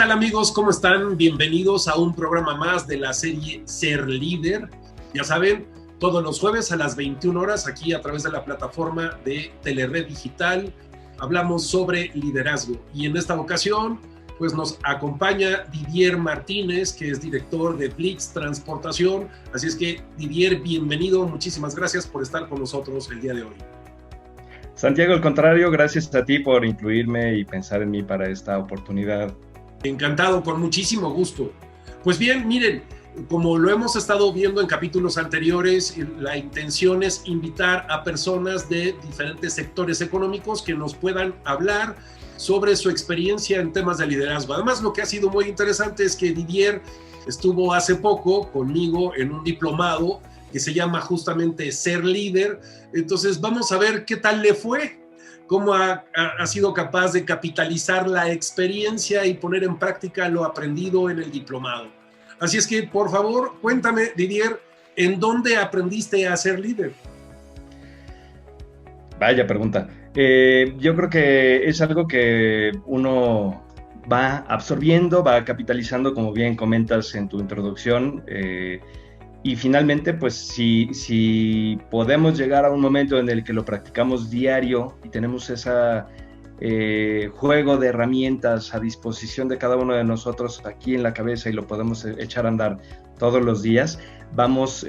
tal amigos? ¿Cómo están? Bienvenidos a un programa más de la serie Ser Líder. Ya saben, todos los jueves a las 21 horas aquí a través de la plataforma de Telered Digital hablamos sobre liderazgo. Y en esta ocasión pues nos acompaña Didier Martínez, que es director de Blitz Transportación. Así es que Didier, bienvenido. Muchísimas gracias por estar con nosotros el día de hoy. Santiago, al contrario, gracias a ti por incluirme y pensar en mí para esta oportunidad. Encantado, con muchísimo gusto. Pues bien, miren, como lo hemos estado viendo en capítulos anteriores, la intención es invitar a personas de diferentes sectores económicos que nos puedan hablar sobre su experiencia en temas de liderazgo. Además, lo que ha sido muy interesante es que Didier estuvo hace poco conmigo en un diplomado que se llama justamente Ser Líder. Entonces vamos a ver qué tal le fue, cómo ha sido capaz de capitalizar la experiencia y poner en práctica lo aprendido en el diplomado. Así es que, por favor, cuéntame, Didier, ¿en dónde aprendiste a ser líder? Vaya pregunta. Yo creo que es algo que uno va absorbiendo, va capitalizando, como bien comentas en tu introducción, y finalmente, pues si podemos llegar a un momento en el que lo practicamos diario y tenemos ese juego de herramientas a disposición de cada uno de nosotros aquí en la cabeza y lo podemos echar a andar todos los días, vamos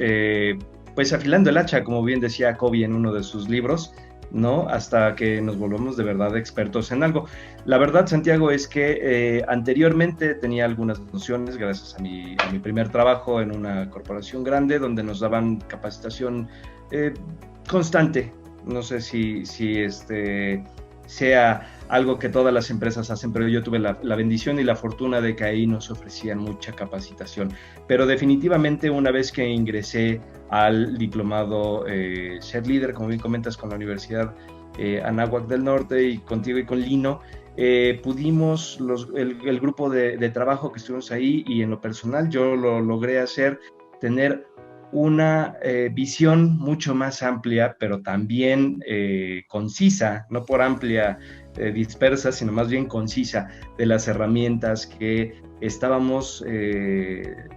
pues afilando el hacha, como bien decía Covey en uno de sus libros, ¿no? Hasta que nos volvamos de verdad expertos en algo. La verdad, Santiago, es que anteriormente tenía algunas nociones gracias a mi primer trabajo en una corporación grande donde nos daban capacitación constante. No sé si sea algo que todas las empresas hacen, pero yo tuve la bendición y la fortuna de que ahí nos ofrecían mucha capacitación. Pero definitivamente una vez que ingresé al diplomado Ser Líder, como bien comentas, con la Universidad Anáhuac del Norte y contigo y con Lino, pudimos, el grupo de trabajo que estuvimos ahí y en lo personal yo lo logré tener una visión mucho más amplia, pero también concisa, no por amplia dispersa, sino más bien concisa, de las herramientas que estábamos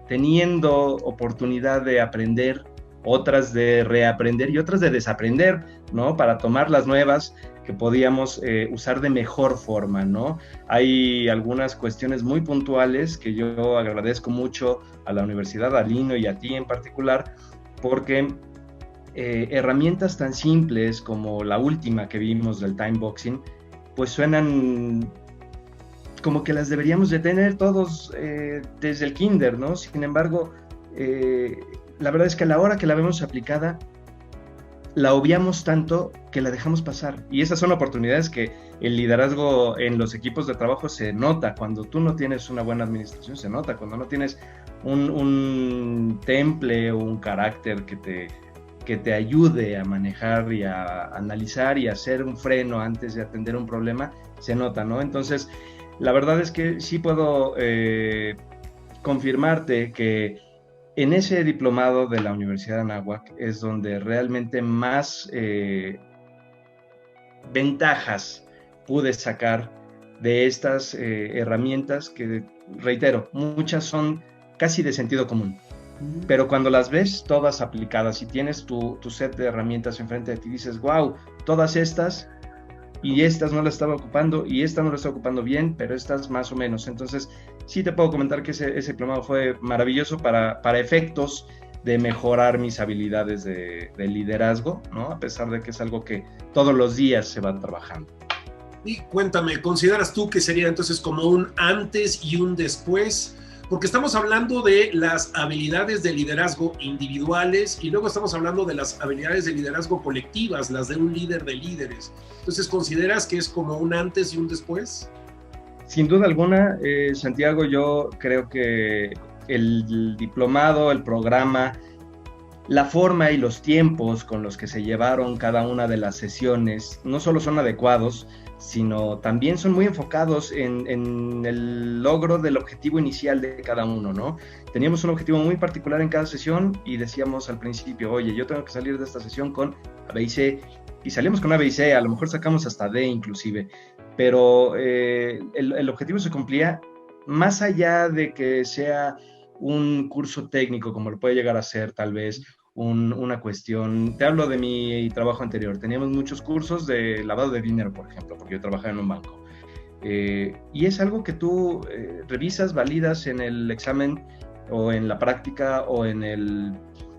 teniendo oportunidad de aprender, otras de reaprender y otras de desaprender, ¿no? Para tomar las nuevas que podíamos usar de mejor forma, ¿no? Hay algunas cuestiones muy puntuales que yo agradezco mucho a la Universidad, a Lino y a ti en particular, porque herramientas tan simples como la última que vimos del time boxing, pues suenan como que las deberíamos de tener todos desde el kinder, ¿no? Sin embargo, la verdad es que a la hora que la vemos aplicada, la obviamos tanto que la dejamos pasar. Y esas son oportunidades que el liderazgo en los equipos de trabajo se nota. Cuando tú no tienes una buena administración, se nota. Cuando no tienes un temple o un carácter que te ayude a manejar y a analizar y a hacer un freno antes de atender un problema, se nota, ¿no? Entonces, la verdad es que sí puedo confirmarte que en ese diplomado de la Universidad de Anáhuac es donde realmente más ventajas pude sacar de estas herramientas que, reitero, muchas son casi de sentido común. Pero cuando las ves todas aplicadas y tienes tu set de herramientas enfrente de ti, dices, wow, todas estas, y estas no las estaba ocupando, y esta no la está ocupando bien, pero estas más o menos. Entonces, sí te puedo comentar que ese diplomado fue maravilloso para efectos de mejorar mis habilidades de liderazgo, ¿no? A pesar de que es algo que todos los días se va trabajando. Y cuéntame, ¿consideras tú que sería entonces como un antes y un después? Porque estamos hablando de las habilidades de liderazgo individuales y luego estamos hablando de las habilidades de liderazgo colectivas, las de un líder de líderes. Entonces, ¿consideras que es como un antes y un después? Sin duda alguna, Santiago, yo creo que el diplomado, el programa, la forma y los tiempos con los que se llevaron cada una de las sesiones no solo son adecuados, sino también son muy enfocados en el logro del objetivo inicial de cada uno, ¿no? Teníamos un objetivo muy particular en cada sesión y decíamos al principio, oye, yo tengo que salir de esta sesión con A, B y C, y salimos con A, B y C, a lo mejor sacamos hasta D inclusive, pero el objetivo se cumplía más allá de que sea un curso técnico, como lo puede llegar a ser tal vez una cuestión, te hablo de mi trabajo anterior, teníamos muchos cursos de lavado de dinero, por ejemplo, porque yo trabajaba en un banco. Y es algo que tú revisas, validas en el examen o en la práctica o en el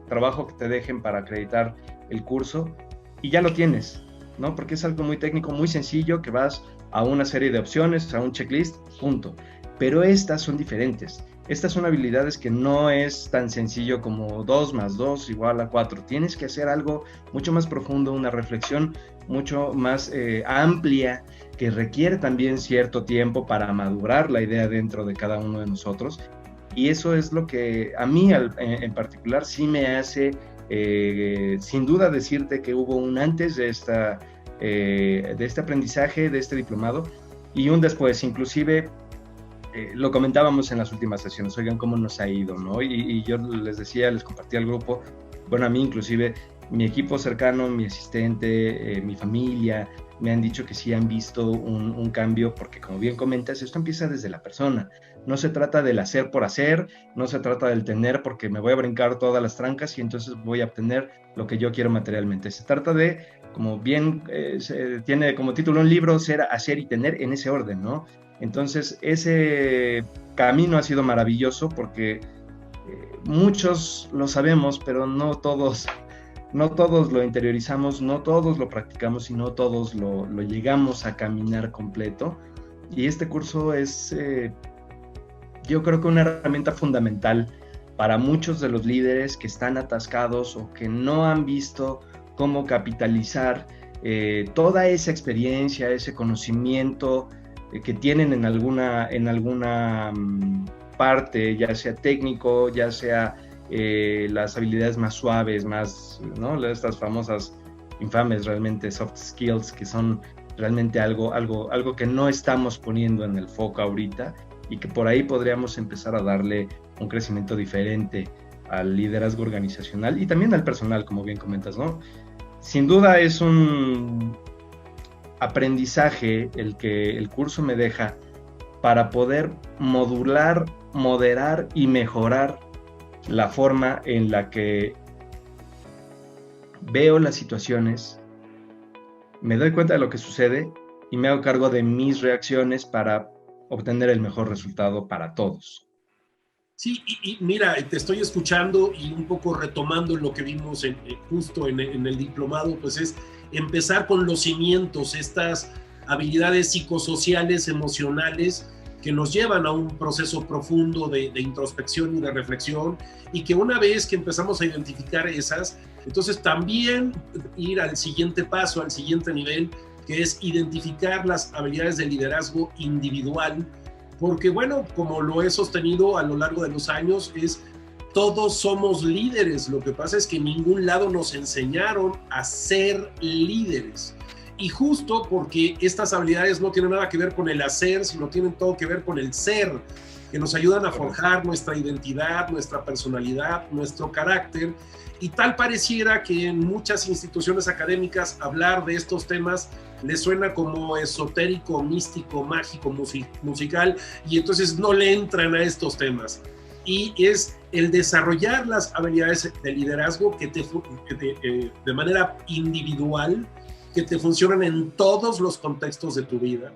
trabajo que te dejen para acreditar el curso y ya lo tienes, ¿no? Porque es algo muy técnico, muy sencillo, que vas a una serie de opciones, a un checklist, punto. Pero estas son diferentes. Estas son habilidades que no es tan sencillo como 2 más 2 igual a 4. Tienes que hacer algo mucho más profundo, una reflexión mucho más amplia, que requiere también cierto tiempo para madurar la idea dentro de cada uno de nosotros. Y eso es lo que a mí en particular sí me hace, sin duda, decirte que hubo un antes de este aprendizaje, de este diplomado, y un después. Inclusive lo comentábamos en las últimas sesiones, oigan cómo nos ha ido, ¿no? Y yo les decía, les compartí al grupo, bueno, a mí inclusive, mi equipo cercano, mi asistente, mi familia, me han dicho que sí han visto un cambio, porque como bien comentas, esto empieza desde la persona. No se trata del hacer por hacer, no se trata del tener porque me voy a brincar todas las trancas y entonces voy a obtener lo que yo quiero materialmente. Se trata de, como bien tiene como título un libro, ser, hacer y tener en ese orden, ¿no? Entonces, ese camino ha sido maravilloso porque muchos lo sabemos, pero no todos lo interiorizamos, no todos lo practicamos y no todos lo llegamos a caminar completo. Y este curso es, yo creo que una herramienta fundamental para muchos de los líderes que están atascados o que no han visto cómo capitalizar toda esa experiencia, ese conocimiento que tienen en alguna parte, ya sea técnico, ya sea las habilidades más suaves, más, ¿no? Estas famosas, infames realmente soft skills, que son realmente algo que no estamos poniendo en el foco ahorita y que por ahí podríamos empezar a darle un crecimiento diferente al liderazgo organizacional y también al personal, como bien comentas, ¿no? Sin duda es un aprendizaje el que el curso me deja para poder modular, moderar y mejorar la forma en la que veo las situaciones, me doy cuenta de lo que sucede y me hago cargo de mis reacciones para obtener el mejor resultado para todos. Sí, y mira, te estoy escuchando y un poco retomando lo que vimos justo en el diplomado, pues es empezar con los cimientos, estas habilidades psicosociales, emocionales, que nos llevan a un proceso profundo de introspección y de reflexión, y que una vez que empezamos a identificar esas, entonces también ir al siguiente paso, al siguiente nivel, que es identificar las habilidades de liderazgo individual, porque bueno, como lo he sostenido a lo largo de los años, todos somos líderes. Lo que pasa es que en ningún lado nos enseñaron a ser líderes. Y justo porque estas habilidades no tienen nada que ver con el hacer, sino tienen todo que ver con el ser, que nos ayudan a forjar nuestra identidad, nuestra personalidad, nuestro carácter. Y tal pareciera que en muchas instituciones académicas hablar de estos temas les suena como esotérico, místico, mágico, musical, y entonces no le entran a estos temas. Y es el desarrollar las habilidades de liderazgo de manera individual, que te funcionan en todos los contextos de tu vida.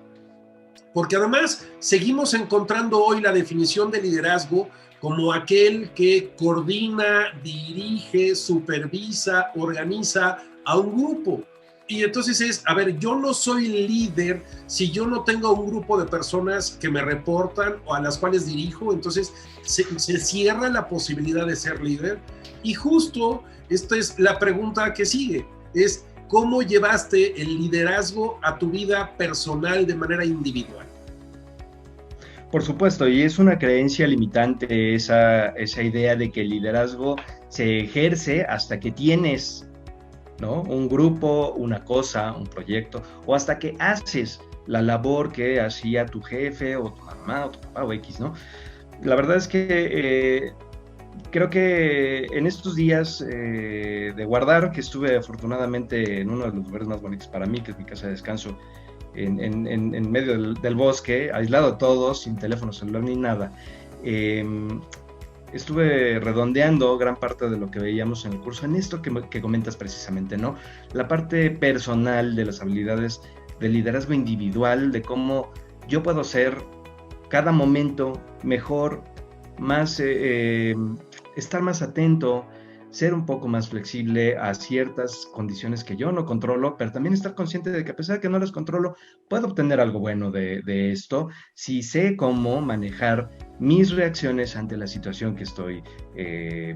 Porque además seguimos encontrando hoy la definición de liderazgo como aquel que coordina, dirige, supervisa, organiza a un grupo. Y entonces yo no soy líder si yo no tengo un grupo de personas que me reportan o a las cuales dirijo. Entonces se cierra la posibilidad de ser líder. Y justo esta es la pregunta que sigue, es ¿cómo llevaste el liderazgo a tu vida personal de manera individual? Por supuesto, y es una creencia limitante esa idea de que el liderazgo se ejerce hasta que tienes, ¿no?, un grupo, una cosa, un proyecto, o hasta que haces la labor que hacía tu jefe o tu mamá o tu papá o X, ¿no? La verdad es que creo que en estos días de guardar, que estuve afortunadamente en uno de los lugares más bonitos para mí, que es mi casa de descanso, en medio del bosque, aislado de todos, sin teléfono celular ni nada. Estuve redondeando gran parte de lo que veíamos en el curso, en esto que comentas precisamente, ¿no? La parte personal de las habilidades de liderazgo individual, de cómo yo puedo ser cada momento mejor, más, estar más atento, ser un poco más flexible a ciertas condiciones que yo no controlo, pero también estar consciente de que a pesar de que no las controlo, puedo obtener algo bueno de esto si sé cómo manejar mis reacciones ante la situación que estoy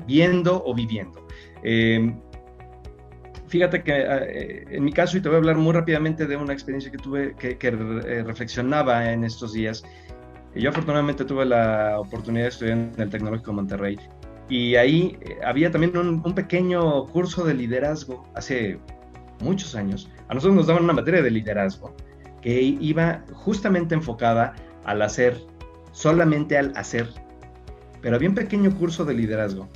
viendo o viviendo. Fíjate que en mi caso, y te voy a hablar muy rápidamente de una experiencia que tuve, que reflexionaba en estos días. Yo afortunadamente tuve la oportunidad de estudiar en el Tecnológico de Monterrey, y ahí había también un pequeño curso de liderazgo hace muchos años. A nosotros nos daban una materia de liderazgo que iba justamente enfocada al hacer, solamente al hacer. Pero había un pequeño curso de liderazgo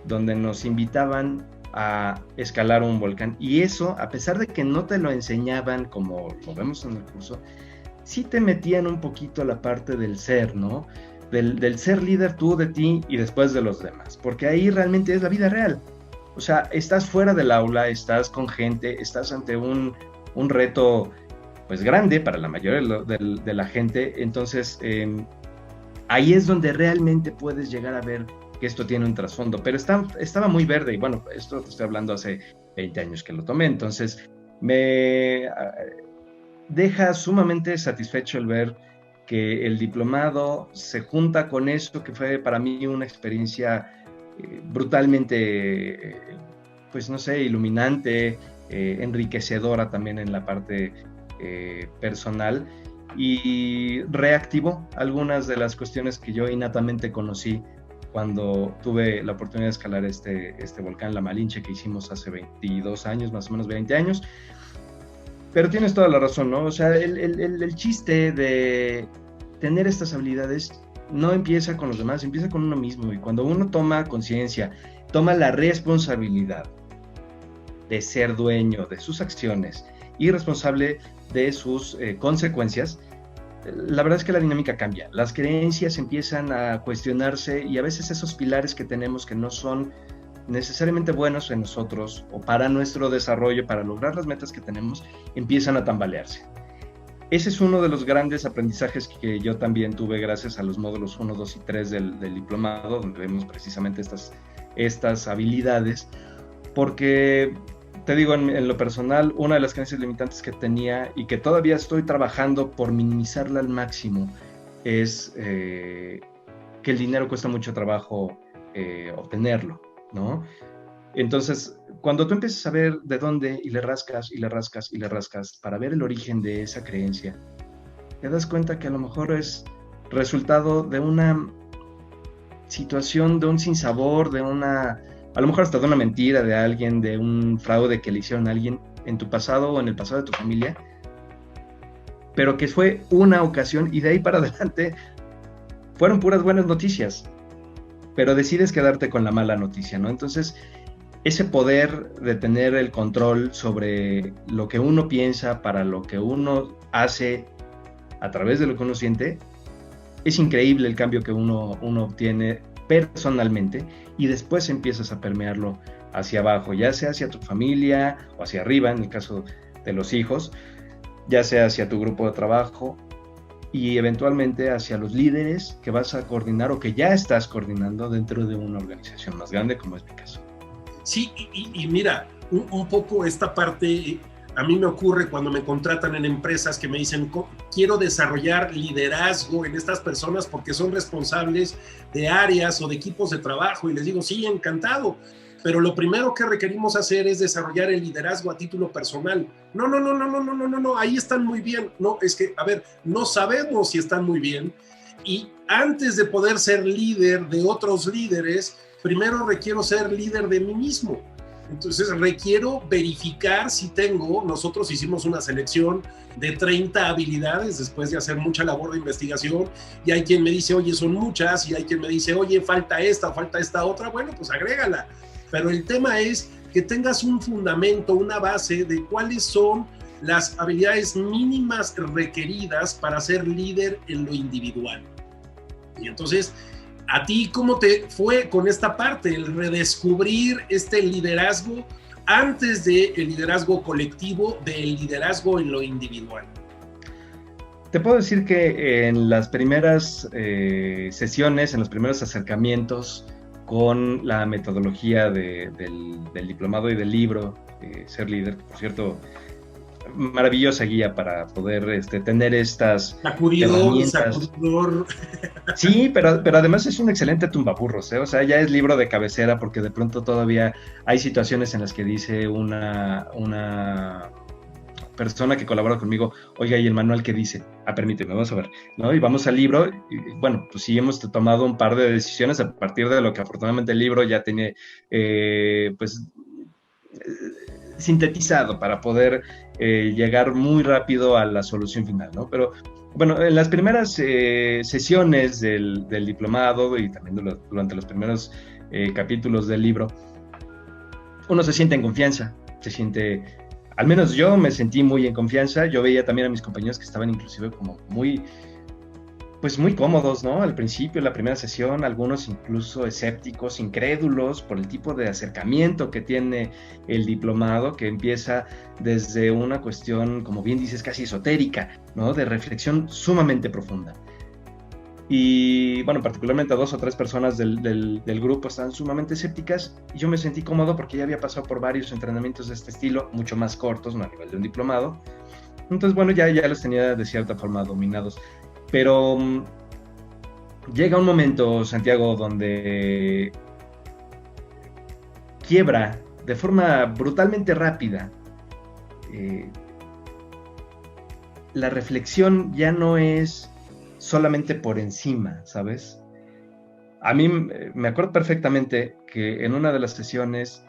donde nos invitaban a escalar un volcán, y eso, a pesar de que no te lo enseñaban como lo vemos en el curso, sí te metían un poquito la parte del ser, ¿no? Del ser líder tú de ti y después de los demás, porque ahí realmente es la vida real. O sea, estás fuera del aula, estás con gente, estás ante un reto pues grande para la mayoría de la gente. Entonces ahí es donde realmente puedes llegar a ver que esto tiene un trasfondo, pero estaba muy verde, y bueno, esto te estoy hablando hace 20 años que lo tomé, entonces me deja sumamente satisfecho el ver que el diplomado se junta con esto, que fue para mí una experiencia brutalmente, pues no sé, iluminante, enriquecedora también en la parte personal, y reactivó algunas de las cuestiones que yo innatamente conocí cuando tuve la oportunidad de escalar este volcán, la Malinche, que hicimos hace 22 años, más o menos 20 años. Pero tienes toda la razón, ¿no? O sea, el chiste de tener estas habilidades no empieza con los demás, empieza con uno mismo. Y cuando uno toma conciencia, toma la responsabilidad de ser dueño de sus acciones y responsable de sus consecuencias, la verdad es que la dinámica cambia. Las creencias empiezan a cuestionarse, y a veces esos pilares que tenemos que no son necesariamente buenos en nosotros o para nuestro desarrollo, para lograr las metas que tenemos, empiezan a tambalearse. Ese es uno de los grandes aprendizajes que yo también tuve gracias a los módulos 1, 2 y 3 del diplomado, donde vemos precisamente estas habilidades, porque te digo, en lo personal, una de las creencias limitantes que tenía y que todavía estoy trabajando por minimizarla al máximo es que el dinero cuesta mucho trabajo obtenerlo, ¿no? Entonces, cuando tú empiezas a ver de dónde, y le rascas, y le rascas, y le rascas, para ver el origen de esa creencia, te das cuenta que a lo mejor es resultado de una situación, de un sinsabor, a lo mejor hasta de una mentira de alguien, de un fraude que le hicieron a alguien en tu pasado o en el pasado de tu familia, pero que fue una ocasión, y de ahí para adelante fueron puras buenas noticias, pero decides quedarte con la mala noticia, ¿no? Entonces, ese poder de tener el control sobre lo que uno piensa, para lo que uno hace, a través de lo que uno siente, es increíble el cambio que uno obtiene personalmente, y después empiezas a permearlo hacia abajo, ya sea hacia tu familia o hacia arriba, en el caso de los hijos, ya sea hacia tu grupo de trabajo, y eventualmente hacia los líderes que vas a coordinar o que ya estás coordinando dentro de una organización más grande, como es mi caso. Sí, y mira, un poco esta parte a mí me ocurre cuando me contratan en empresas que me dicen, quiero desarrollar liderazgo en estas personas porque son responsables de áreas o de equipos de trabajo, y les digo, sí, encantado, pero lo primero que requerimos hacer es desarrollar el liderazgo a título personal. No, ahí están muy bien. No, es que, a ver, no sabemos si están muy bien, y antes de poder ser líder de otros líderes, primero requiero ser líder de mí mismo. Entonces requiero verificar si tengo, nosotros hicimos una selección de 30 habilidades después de hacer mucha labor de investigación, y hay quien me dice, oye, son muchas, y hay quien me dice, oye, falta esta otra, bueno, pues agrégala. Pero el tema es que tengas un fundamento, una base de cuáles son las habilidades mínimas requeridas para ser líder en lo individual. Y entonces, ¿a ti cómo te fue con esta parte, el redescubrir este liderazgo antes del liderazgo colectivo, del liderazgo en lo individual? Te puedo decir que en las primeras sesiones, en los primeros acercamientos con la metodología del diplomado y del libro, Ser Líder, por cierto, maravillosa guía para poder tener estas herramientas. Sacudidor. Sí, pero además es un excelente tumbaburros, ¿eh? O sea, ya es libro de cabecera porque de pronto todavía hay situaciones en las que dice una persona que colabora conmigo, oiga, ¿y el manual qué dice? Permíteme, vamos a ver, ¿no? Y vamos al libro, y bueno, pues sí hemos tomado un par de decisiones a partir de lo que afortunadamente el libro ya tiene, sintetizado para poder llegar muy rápido a la solución final, ¿no? Pero bueno, en las primeras sesiones del diplomado y también durante los primeros capítulos del libro, uno se siente en confianza, se siente, al menos yo me sentí muy en confianza. Yo veía también a mis compañeros que estaban inclusive como muy cómodos, ¿no? Al principio, la primera sesión, algunos incluso escépticos, incrédulos por el tipo de acercamiento que tiene el diplomado, que empieza desde una cuestión, como bien dices, casi esotérica, ¿no? De reflexión sumamente profunda. Y bueno, particularmente a 2 o 3 personas del grupo estaban sumamente escépticas, y yo me sentí cómodo porque ya había pasado por varios entrenamientos de este estilo, mucho más cortos, no a nivel de un diplomado. Entonces, bueno, ya los tenía de cierta forma dominados. Pero llega un momento, Santiago, donde quiebra de forma brutalmente rápida. La reflexión ya no es solamente por encima, ¿sabes? A mí me acuerdo perfectamente que en una de las sesiones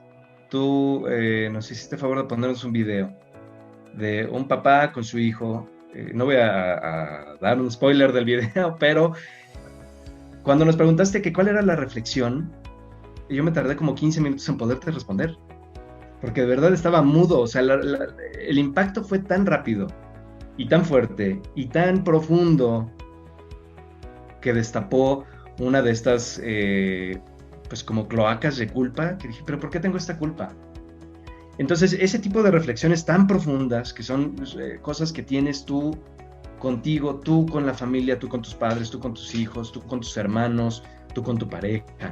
tú nos hiciste favor de ponernos un video de un papá con su hijo. No voy a dar un spoiler del video, pero cuando nos preguntaste que cuál era la reflexión, yo me tardé como 15 minutos en poderte responder, porque de verdad estaba mudo. O sea, el impacto fue tan rápido y tan fuerte y tan profundo que destapó una de estas pues como cloacas de culpa, que dije, pero ¿por qué tengo esta culpa? Entonces, ese tipo de reflexiones tan profundas, que son cosas que tienes tú contigo, tú con la familia, tú con tus padres, tú con tus hijos, tú con tus hermanos, tú con tu pareja,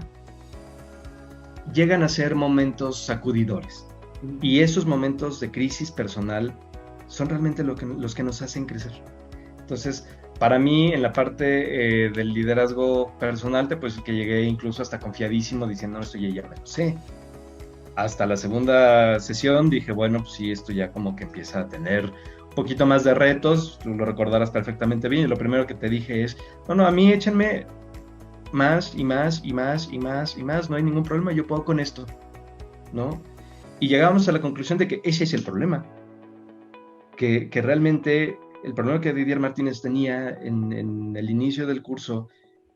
llegan a ser momentos sacudidores. Y esos momentos de crisis personal son realmente los que nos hacen crecer. Entonces, para mí, en la parte del liderazgo personal, pues que llegué incluso hasta confiadísimo diciendo, no, esto ya me lo sé. Hasta la segunda sesión dije, bueno, pues sí, esto ya como que empieza a tener un poquito más de retos. Tú lo recordarás perfectamente bien, y lo primero que te dije es, no, a mí échenme más y más y más y más y más, no hay ningún problema, yo puedo con esto, ¿no? Y llegamos a la conclusión de que ese es el problema, que realmente el problema que Didier Martínez tenía en el inicio del curso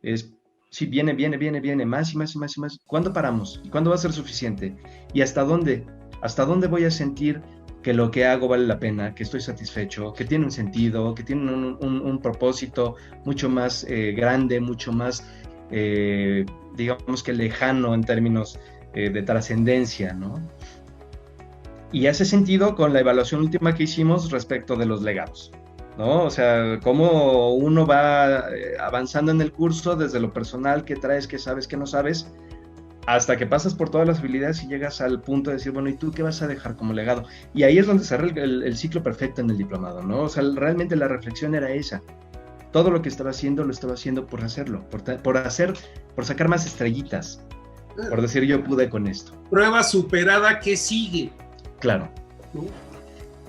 es, sí, viene, más y más y más y más. ¿Cuándo paramos? ¿Y cuándo va a ser suficiente? ¿Y hasta dónde? ¿Hasta dónde voy a sentir que lo que hago vale la pena, que estoy satisfecho, que tiene un sentido, que tiene un propósito mucho más grande, mucho más, digamos que lejano en términos de trascendencia, ¿no? Y hace sentido con la evaluación última que hicimos respecto de los legados, ¿no? O sea, cómo uno va avanzando en el curso desde lo personal, qué traes, qué sabes, qué no sabes, hasta que pasas por todas las habilidades y llegas al punto de decir, bueno, ¿y tú qué vas a dejar como legado? Y ahí es donde cerré el ciclo perfecto en el diplomado, ¿no? O sea, realmente la reflexión era esa. Todo lo que estaba haciendo, lo estaba haciendo por hacerlo, por sacar más estrellitas, por decir, yo pude con esto. Prueba superada, ¿qué sigue? Claro,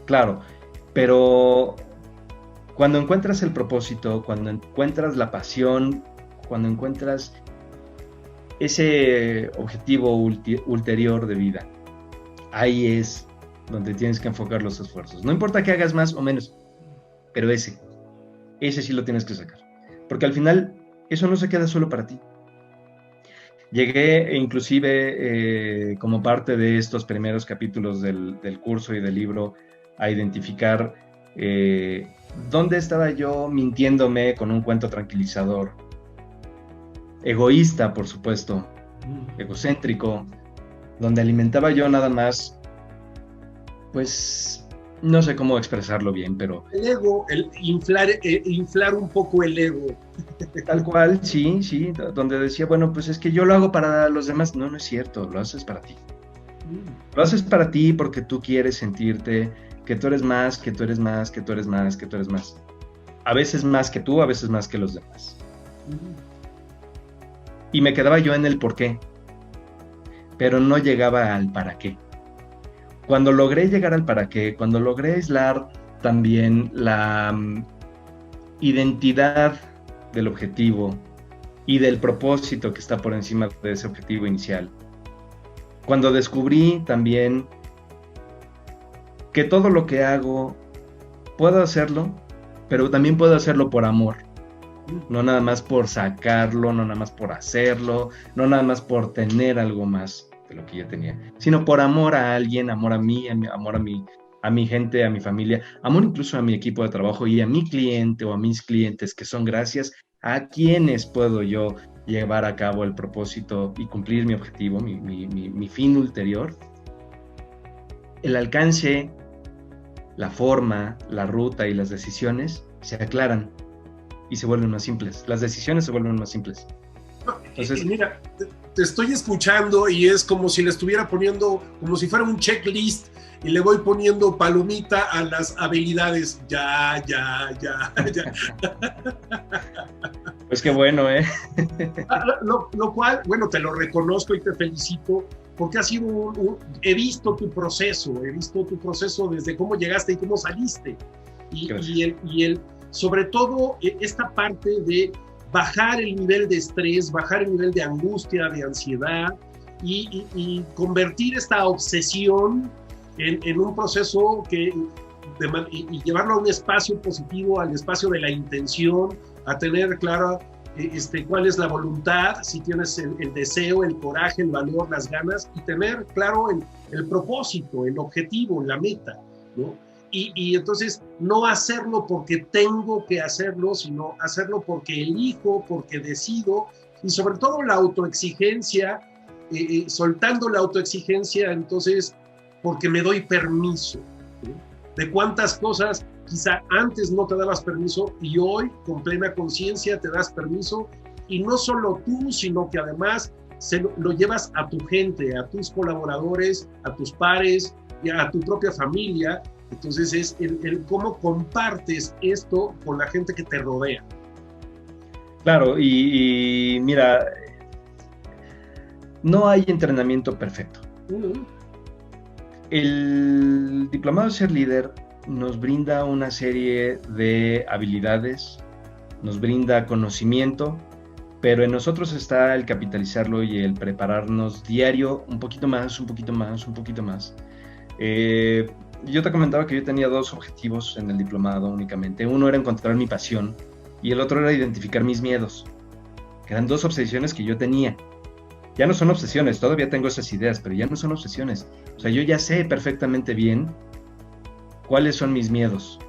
claro, pero cuando encuentras el propósito, cuando encuentras la pasión, cuando encuentras ese objetivo ulterior de vida, ahí es donde tienes que enfocar los esfuerzos. No importa que hagas más o menos, pero ese sí lo tienes que sacar, porque al final eso no se queda solo para ti. Llegué inclusive como parte de estos primeros capítulos del curso y del libro a identificar dónde estaba yo mintiéndome con un cuento tranquilizador, egoísta, por supuesto, egocéntrico, donde alimentaba yo nada más, pues no sé cómo expresarlo bien, pero... El ego, inflar un poco el ego. Tal cual, sí, donde decía, bueno, pues es que yo lo hago para los demás. No, no es cierto, lo haces para ti. Lo haces para ti porque tú quieres sentirte que tú eres más, que tú eres más, que tú eres más, que tú eres más. A veces más que tú, a veces más que los demás. Y me quedaba yo en el por qué, pero no llegaba al para qué. Cuando logré llegar al para qué, cuando logré aislar también la identidad del objetivo y del propósito que está por encima de ese objetivo inicial, cuando descubrí también que todo lo que hago puedo hacerlo, pero también puedo hacerlo por amor, no nada más por sacarlo, no nada más por hacerlo, no nada más por tener algo más de lo que ya tenía, sino por amor a alguien, amor a mí, amor a mi gente, a mi familia, amor incluso a mi equipo de trabajo y a mi cliente o a mis clientes, que son gracias a quienes puedo yo llevar a cabo el propósito y cumplir mi objetivo, mi fin ulterior. El alcance, la forma, la ruta y las decisiones se aclaran y se vuelven más simples. Las decisiones se vuelven más simples. Entonces, mira, te estoy escuchando y es como si le estuviera poniendo, como si fuera un checklist y le voy poniendo palomita a las habilidades. Ya. Pues qué bueno, ¿eh? Lo cual, bueno, te lo reconozco y te felicito porque ha sido he visto tu proceso desde cómo llegaste y cómo saliste. Y sobre todo esta parte de bajar el nivel de estrés, bajar el nivel de angustia, de ansiedad y convertir esta obsesión en un proceso y llevarlo a un espacio positivo, al espacio de la intención, a tener claro cuál es la voluntad, si tienes el deseo, el coraje, el valor, las ganas, y tener claro el propósito, el objetivo, la meta, ¿no? Y entonces no hacerlo porque tengo que hacerlo, sino hacerlo porque elijo, porque decido, y sobre todo la autoexigencia, soltando la autoexigencia, entonces, porque me doy permiso, ¿no? De cuántas cosas quizá antes no te dabas permiso y hoy con plena conciencia te das permiso, y no solo tú, sino que además lo llevas a tu gente, a tus colaboradores, a tus pares, y a tu propia familia. Entonces es el cómo compartes esto con la gente que te rodea. Claro, y mira, no hay entrenamiento perfecto. El diplomado de ser líder nos brinda una serie de habilidades, nos brinda conocimiento, pero en nosotros está el capitalizarlo y el prepararnos diario un poquito más. Yo te comentaba que yo tenía 2 objetivos en el diplomado únicamente. Uno era encontrar mi pasión y el otro era identificar mis miedos. Eran 2 obsesiones que yo tenía. Ya no son obsesiones, todavía tengo esas ideas, pero ya no son obsesiones. O sea, yo ya sé perfectamente bien cuáles son mis miedos.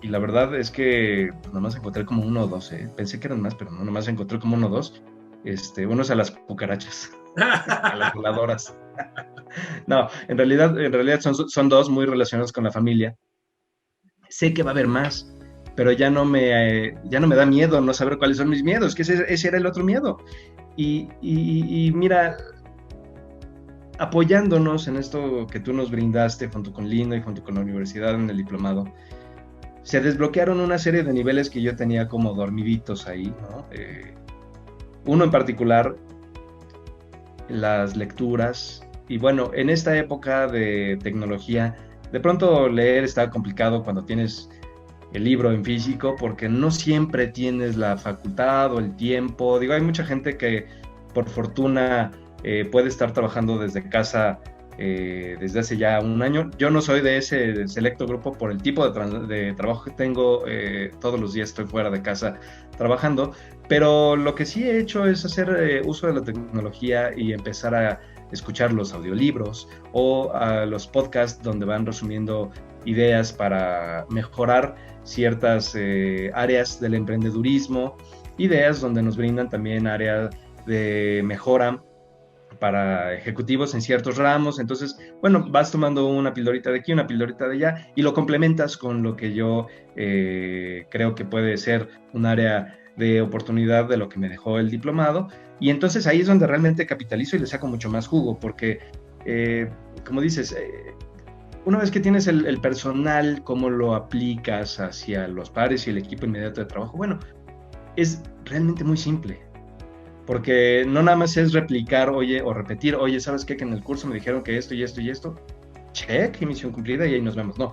Y la verdad es que pues, nomás encontré como 1 o 2. Pensé que eran más, pero no, nomás encontré como 1 o 2. Uno es a las cucarachas, a las voladoras. No, en realidad son 2 muy relacionados con la familia. Sé que va a haber más, pero ya no me da miedo no saber cuáles son mis miedos, que ese era el otro miedo. Y mira, apoyándonos en esto que tú nos brindaste junto con Lino y junto con la universidad en el diplomado, se desbloquearon una serie de niveles que yo tenía como dormiditos ahí, ¿no? Uno en particular, las lecturas. Y bueno, en esta época de tecnología, de pronto leer está complicado cuando tienes el libro en físico, porque no siempre tienes la facultad o el tiempo. Digo, hay mucha gente que por fortuna puede estar trabajando desde casa desde hace ya 1 año. Yo no soy de ese selecto grupo por el tipo de trabajo que tengo. Todos los días estoy fuera de casa trabajando, pero lo que sí he hecho es hacer uso de la tecnología y empezar a escuchar los audiolibros o a los podcasts donde van resumiendo ideas para mejorar ciertas áreas del emprendedurismo, ideas donde nos brindan también áreas de mejora para ejecutivos en ciertos ramos. Entonces, bueno, vas tomando una pildorita de aquí, una pildorita de allá, y lo complementas con lo que yo creo que puede ser un área de oportunidad de lo que me dejó el diplomado, y entonces ahí es donde realmente capitalizo y le saco mucho más jugo, porque, como dices, una vez que tienes el personal, cómo lo aplicas hacia los pares y el equipo inmediato de trabajo, bueno, es realmente muy simple. Porque no nada más es replicar, oye, o repetir, oye, ¿sabes qué? Que en el curso me dijeron que esto y esto y esto. Check, misión cumplida y ahí nos vemos. No.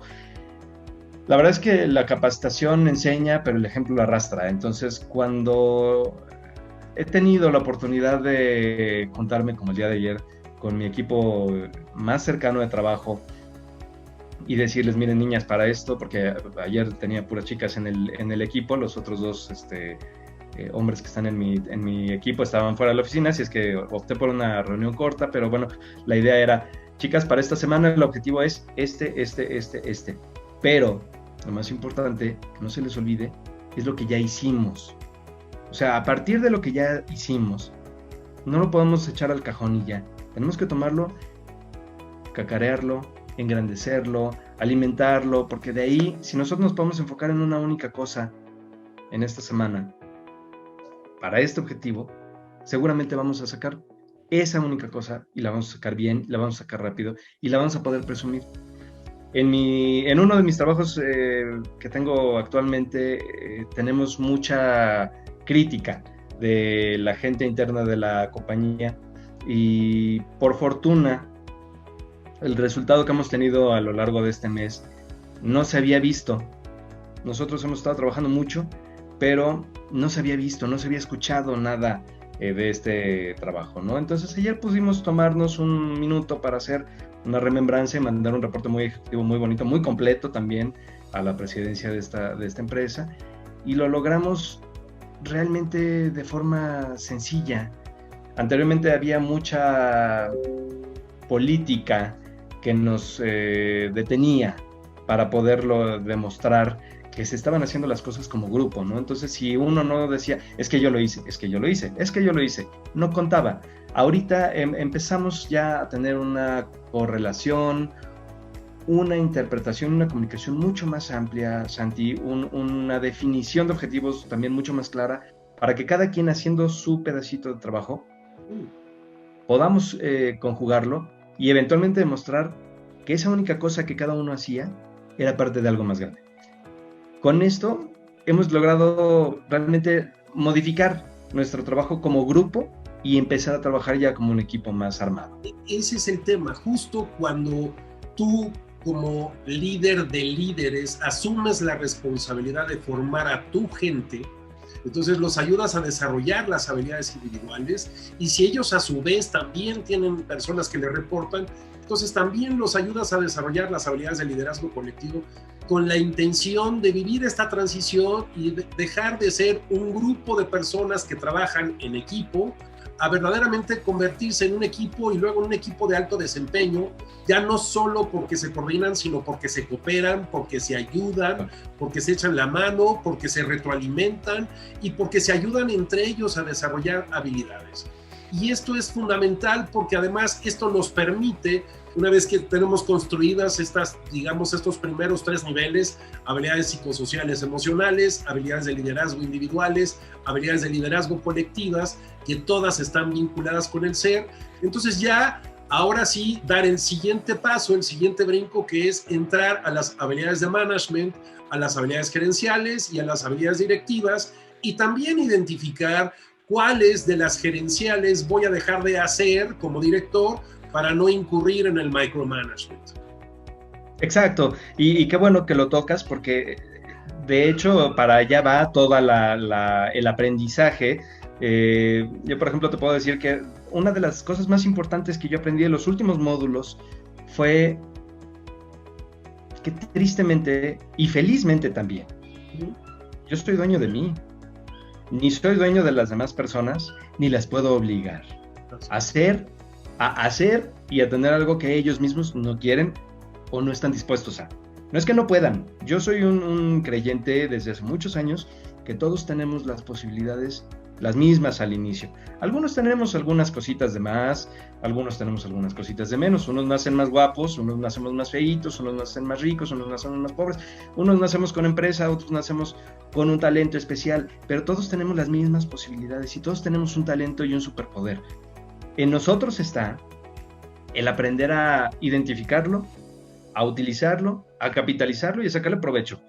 La verdad es que la capacitación enseña, pero el ejemplo lo arrastra. Entonces, cuando he tenido la oportunidad de contarme, como el día de ayer, con mi equipo más cercano de trabajo y decirles, miren, niñas, para esto, porque ayer tenía puras chicas en el equipo, los otros dos, hombres que están en mi equipo estaban fuera de la oficina, así es que opté por una reunión corta, pero bueno, la idea era, chicas, para esta semana el objetivo es pero lo más importante, que no se les olvide, es lo que ya hicimos. O sea, a partir de lo que ya hicimos, no lo podemos echar al cajón y ya, tenemos que tomarlo, cacarearlo, engrandecerlo, alimentarlo, porque de ahí, si nosotros nos podemos enfocar en una única cosa en esta semana, para este objetivo, seguramente vamos a sacar esa única cosa y la vamos a sacar bien, la vamos a sacar rápido y la vamos a poder presumir. En uno de mis trabajos que tengo actualmente, tenemos mucha crítica de la gente interna de la compañía y por fortuna el resultado que hemos tenido a lo largo de este mes no se había visto. Nosotros hemos estado trabajando mucho, pero no se había visto, no se había escuchado nada de este trabajo, ¿no? Entonces ayer pudimos tomarnos un minuto para hacer una remembranza y mandar un reporte muy ejecutivo, muy bonito, muy completo también a la presidencia de esta empresa, y lo logramos realmente de forma sencilla. Anteriormente había mucha política que nos detenía para poderlo demostrar que se estaban haciendo las cosas como grupo, ¿no? Entonces, si uno no decía, es que yo lo hice, es que yo lo hice, es que yo lo hice, no contaba. Ahorita empezamos ya a tener una correlación, una interpretación, una comunicación mucho más amplia, Santi, una definición de objetivos también mucho más clara, para que cada quien haciendo su pedacito de trabajo, podamos conjugarlo y eventualmente demostrar que esa única cosa que cada uno hacía era parte de algo más grande. Con esto hemos logrado realmente modificar nuestro trabajo como grupo y empezar a trabajar ya como un equipo más armado. Ese es el tema, justo cuando tú como líder de líderes asumes la responsabilidad de formar a tu gente, entonces los ayudas a desarrollar las habilidades individuales, y si ellos a su vez también tienen personas que les reportan, entonces también los ayudas a desarrollar las habilidades de liderazgo colectivo, con la intención de vivir esta transición y dejar de ser un grupo de personas que trabajan en equipo a verdaderamente convertirse en un equipo, y luego en un equipo de alto desempeño, ya no solo porque se coordinan, sino porque se cooperan, porque se ayudan, porque se echan la mano, porque se retroalimentan y porque se ayudan entre ellos a desarrollar habilidades. Y esto es fundamental porque además esto nos permite, una vez que tenemos construidas estas, digamos, estos primeros 3 niveles, habilidades psicosociales emocionales, habilidades de liderazgo individuales, habilidades de liderazgo colectivas, que todas están vinculadas con el ser, entonces ya, ahora sí, dar el siguiente paso, el siguiente brinco, que es entrar a las habilidades de management, a las habilidades gerenciales y a las habilidades directivas, y también identificar cuáles de las gerenciales voy a dejar de hacer como director para no incurrir en el micromanagement. Exacto, y qué bueno que lo tocas, porque de hecho para allá va todo el aprendizaje. Yo, por ejemplo, te puedo decir que una de las cosas más importantes que yo aprendí en los últimos módulos fue que tristemente y felizmente también, yo estoy dueño de mí. Ni soy dueño de las demás personas, ni las puedo obligar a hacer y a tener algo que ellos mismos no quieren o no están dispuestos a. No es que no puedan. Yo soy un creyente desde hace muchos años que todos tenemos las posibilidades las mismas al inicio. Algunos tenemos algunas cositas de más, algunos tenemos algunas cositas de menos. Unos nacen más guapos, unos nacemos más feitos, unos nacen más ricos, unos nacemos más pobres. Unos nacemos con empresa, otros nacemos con un talento especial. Pero todos tenemos las mismas posibilidades y todos tenemos un talento y un superpoder. En nosotros está el aprender a identificarlo, a utilizarlo, a capitalizarlo y a sacarle provecho.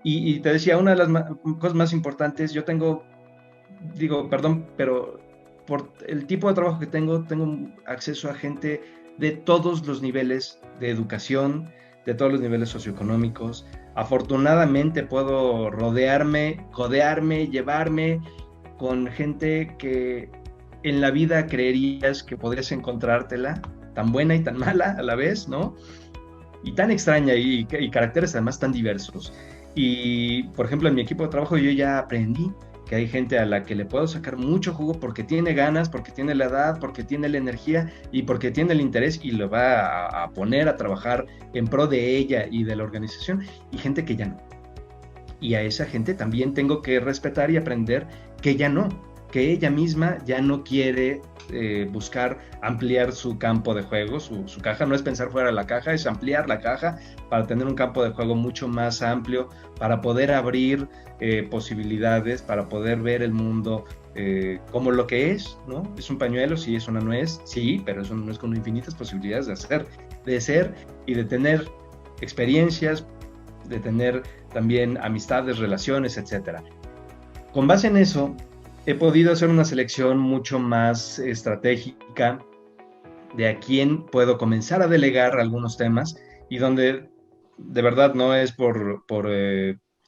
Y te decía, una de las cosas más importantes, perdón, pero por el tipo de trabajo que tengo acceso a gente de todos los niveles de educación, de todos los niveles socioeconómicos. Afortunadamente puedo rodearme, codearme, llevarme con gente que en la vida creerías que podrías encontrártela, tan buena y tan mala a la vez, ¿no? Y tan extraña y caracteres además tan diversos. Y, por ejemplo, en mi equipo de trabajo yo ya aprendí que hay gente a la que le puedo sacar mucho jugo porque tiene ganas, porque tiene la edad, porque tiene la energía y porque tiene el interés y lo va a poner a trabajar en pro de ella y de la organización, y gente que ya no. Y a esa gente también tengo que respetar y aprender que ya no, que ella misma ya no quiere buscar ampliar su campo de juego, su caja. No es pensar fuera de la caja, es ampliar la caja para tener un campo de juego mucho más amplio, para poder abrir posibilidades, para poder ver el mundo como lo que es, ¿no? Es un pañuelo, sí, es una nuez, sí, pero es una nuez con infinitas posibilidades de ser y de tener experiencias, de tener también amistades, relaciones, etcétera. Con base en eso, he podido hacer una selección mucho más estratégica de a quién puedo comenzar a delegar algunos temas, y donde de verdad no es por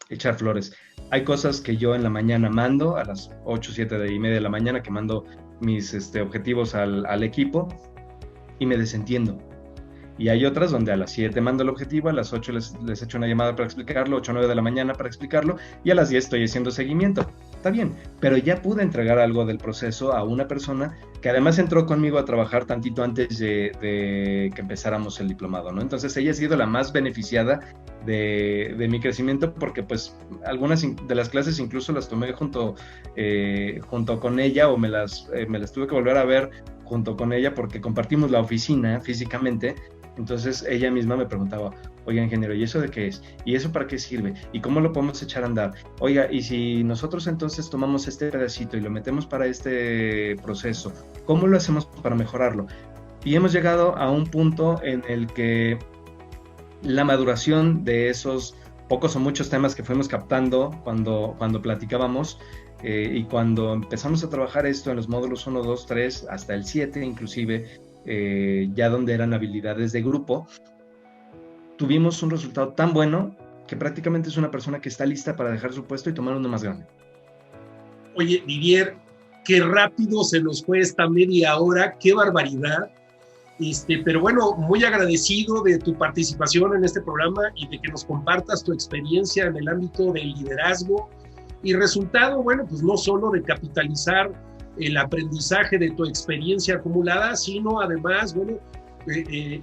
echar flores. Hay cosas que yo en la mañana mando, a las 8, 7:30 de la mañana, que mando mis objetivos al equipo y me desentiendo. Y hay otras donde a las 7 mando el objetivo, a las 8 les echo una llamada para explicarlo, 8 o 9 de la mañana para explicarlo, y a las 10 estoy haciendo seguimiento. Está bien, pero ya pude entregar algo del proceso a una persona que además entró conmigo a trabajar tantito antes de que empezáramos el diplomado, ¿no? Entonces ella ha sido la más beneficiada de mi crecimiento, porque pues algunas de las clases incluso las tomé junto con ella, o me las tuve que volver a ver junto con ella porque compartimos la oficina físicamente. Entonces ella misma me preguntaba: oiga, ingeniero, ¿y eso de qué es? ¿Y eso para qué sirve? ¿Y cómo lo podemos echar a andar? Oiga, ¿y si nosotros entonces tomamos este pedacito y lo metemos para este proceso, cómo lo hacemos para mejorarlo? Y hemos llegado a un punto en el que la maduración de esos pocos o muchos temas que fuimos captando cuando platicábamos, y cuando empezamos a trabajar esto en los módulos 1, 2, 3, hasta el 7 inclusive, ya donde eran habilidades de grupo, tuvimos un resultado tan bueno que prácticamente es una persona que está lista para dejar su puesto y tomar uno más grande. Oye, Didier, qué rápido se nos fue esta media hora, qué barbaridad. Pero bueno, muy agradecido de tu participación en este programa y de que nos compartas tu experiencia en el ámbito del liderazgo y resultado, bueno, pues no solo de capitalizar el aprendizaje de tu experiencia acumulada, sino además, bueno,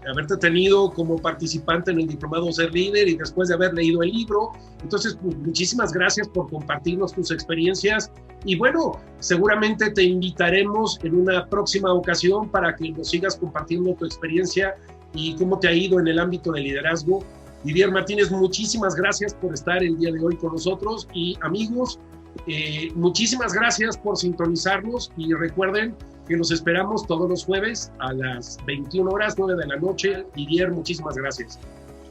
haberte tenido como participante en el diplomado Ser Líder y después de haber leído el libro. Entonces, pues, muchísimas gracias por compartirnos tus experiencias y bueno, seguramente te invitaremos en una próxima ocasión para que nos sigas compartiendo tu experiencia y cómo te ha ido en el ámbito del liderazgo. Didier Martínez, muchísimas gracias por estar el día de hoy con nosotros y amigos, muchísimas gracias por sintonizarnos y recuerden que los esperamos todos los jueves a las 21 horas, 9 de la noche. Didier, muchísimas gracias.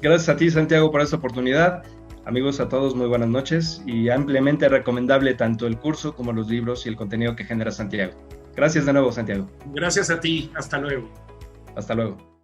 Gracias a ti, Santiago, por esta oportunidad. Amigos, a todos muy buenas noches y ampliamente recomendable tanto el curso como los libros y el contenido que genera Santiago. Gracias de nuevo, Santiago. Gracias a ti. Hasta luego. Hasta luego.